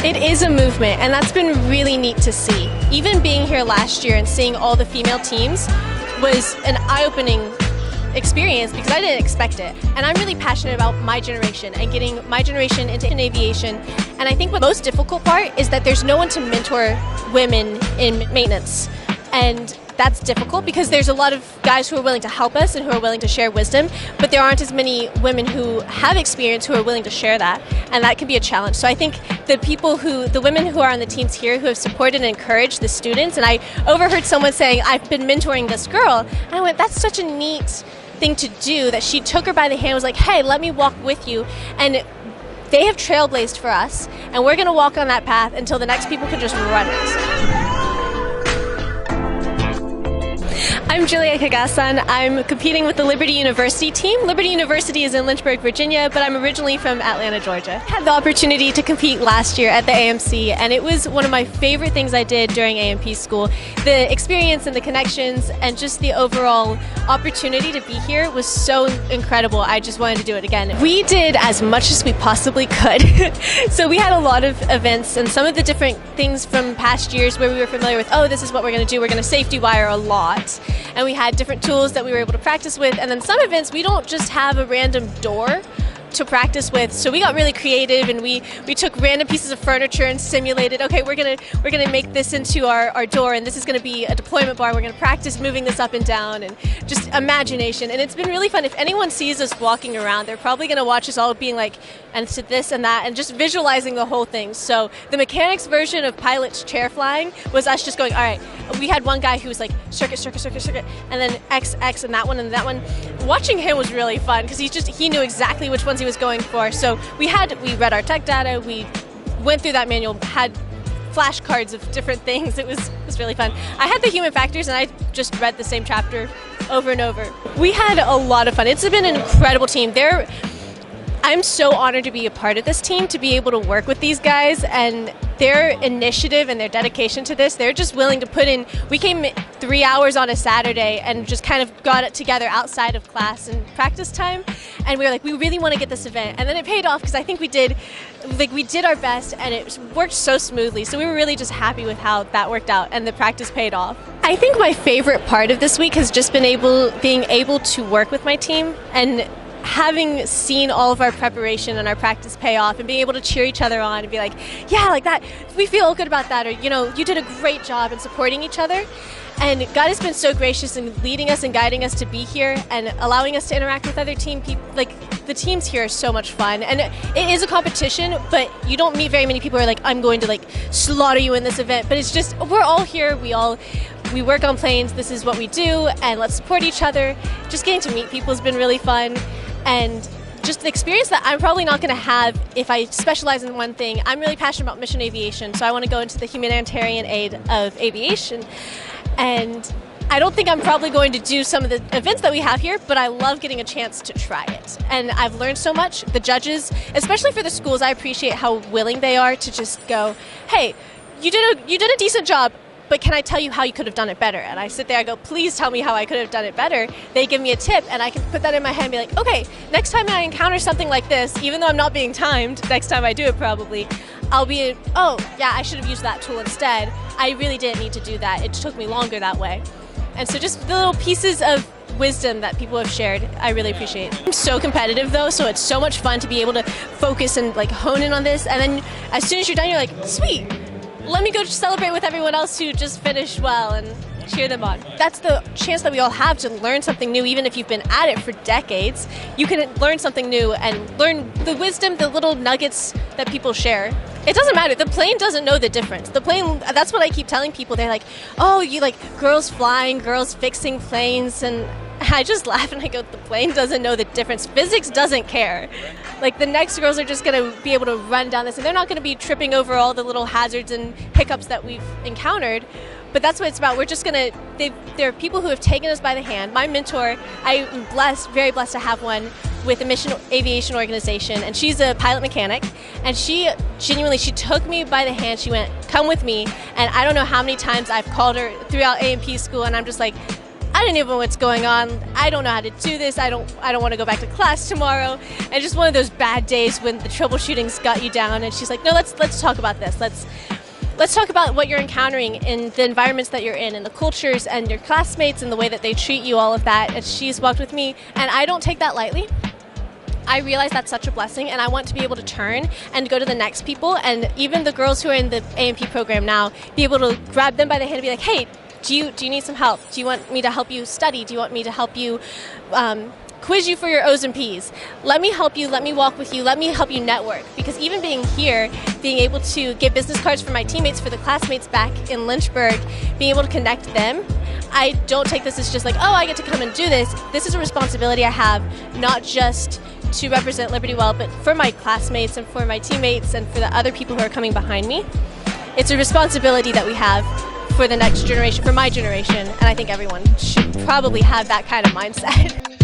It is a movement, and that's been really neat to see. Even being here last year and seeing all the female teams was an eye-opening experience because I didn't expect it. And I'm really passionate about my generation and getting my generation into aviation. And I think the most difficult part is that there's no one to mentor women in maintenance. And that's difficult because there's a lot of guys who are willing to help us and who are willing to share wisdom, but there aren't as many women who have experience who are willing to share that, and that can be a challenge. So I think the women who are on the teams here who have supported and encouraged the students, and I overheard someone saying, I've been mentoring this girl, and I went, that's such a neat thing to do, that she took her by the hand and was like, hey, let me walk with you. And they have trailblazed for us, and we're gonna walk on that path until the next people can just run it. I'm Julia Kagasan. I'm competing with the Liberty University team. Liberty University is in Lynchburg, Virginia, but I'm originally from Atlanta, Georgia. I had the opportunity to compete last year at the AMC, and it was one of my favorite things I did during AMP school. The experience and the connections and just the overall opportunity to be here was so incredible. I just wanted to do it again. We did as much as we possibly could. So we had a lot of events, and some of the different things from past years where we were familiar with, oh, this is what we're going to do. We're going to safety wire a lot. And we had different tools that we were able to practice with. And then some events, we don't just have a random door to practice with. So we got really creative, and we took random pieces of furniture and simulated, okay, we're gonna make this into our door, and this is gonna be a deployment bar. We're gonna practice moving this up and down, and just imagination. And it's been really fun. If anyone sees us walking around, they're probably gonna watch us all being like, and to this and that, and just visualizing the whole thing. So the mechanics version of pilot's chair flying was us just going, all right, we had one guy who was like circuit, circuit, circuit, circuit, and then X, X, and that one, and that one. Watching him was really fun because he knew exactly which ones he was going for. So we read our tech data, we went through that manual, had flashcards of different things. It was really fun. I had the human factors, and I just read the same chapter over and over. We had a lot of fun. It's been an incredible team. I'm so honored to be a part of this team, to be able to work with these guys, and their initiative and their dedication to this. They're just willing to put in. We came 3 hours on a Saturday and just kind of got it together outside of class and practice time, and we were like, we really want to get this event, and then it paid off because I think we did our best, and it worked so smoothly. So we were really just happy with how that worked out, and the practice paid off. I think my favorite part of this week has just been being able to work with my team, and having seen all of our preparation and our practice pay off, and being able to cheer each other on and be like, yeah, like that, we feel good about that, or, you know, you did a great job, in supporting each other. And God has been so gracious in leading us and guiding us to be here and allowing us to interact with other team people. Like, the teams here are so much fun, and it is a competition, but you don't meet very many people who are like, I'm going to like slaughter you in this event. But it's just, we're all here, we work on planes, this is what we do, and let's support each other. Just getting to meet people has been really fun. And just the experience that I'm probably not going to have if I specialize in one thing. I'm really passionate about mission aviation, so I want to go into the humanitarian aid of aviation. And I don't think I'm probably going to do some of the events that we have here, but I love getting a chance to try it. And I've learned so much. The judges, especially for the schools, I appreciate how willing they are to just go, hey, you did a decent job, but can I tell you how you could have done it better? And I sit there, I go, please tell me how I could have done it better. They give me a tip, and I can put that in my head and be like, okay, next time I encounter something like this, even though I'm not being timed, next time I do it probably, I'll be, oh, yeah, I should have used that tool instead. I really didn't need to do that. It took me longer that way. And so just the little pieces of wisdom that people have shared, I really appreciate. I'm so competitive though, so it's so much fun to be able to focus and like hone in on this. And then as soon as you're done, you're like, sweet. Let me go celebrate with everyone else who just finished well and cheer them on. That's the chance that we all have to learn something new. Even if you've been at it for decades, you can learn something new and learn the wisdom, the little nuggets that people share. It doesn't matter. The plane doesn't know the difference. The plane, that's what I keep telling people. They're like, oh, you like girls flying, girls fixing planes, and I just laugh and I go, the plane doesn't know the difference. Physics doesn't care. Like, the next girls are just going to be able to run down this, and they're not going to be tripping over all the little hazards and hiccups that we've encountered. But that's what it's about. We're just going to, there are people who have taken us by the hand. My mentor, I'm blessed, very blessed to have one with a mission aviation organization, and she's a pilot mechanic, and she took me by the hand. She went, come with me, and I don't know how many times I've called her throughout AMP school, and I'm just like, I don't even know what's going on. I don't know how to do this. I don't want to go back to class tomorrow. And just one of those bad days when the troubleshooting's got you down. And she's like, no, let's talk about this. Let's talk about what you're encountering in the environments that you're in, and the cultures and your classmates and the way that they treat you, all of that. And she's walked with me, and I don't take that lightly. I realize that's such a blessing, and I want to be able to turn and go to the next people, and even the girls who are in the AMP program now, be able to grab them by the hand and be like, hey, do you need some help? Do you want me to help you study? Do you want me to help you quiz you for your O's and P's? Let me help you, let me walk with you, let me help you network. Because even being here, being able to get business cards for my teammates, for the classmates back in Lynchburg, being able to connect them, I don't take this as just like, oh, I get to come and do this. This is a responsibility I have, not just to represent Liberty well, but for my classmates and for my teammates and for the other people who are coming behind me. It's a responsibility that we have for the next generation, for my generation, and I think everyone should probably have that kind of mindset.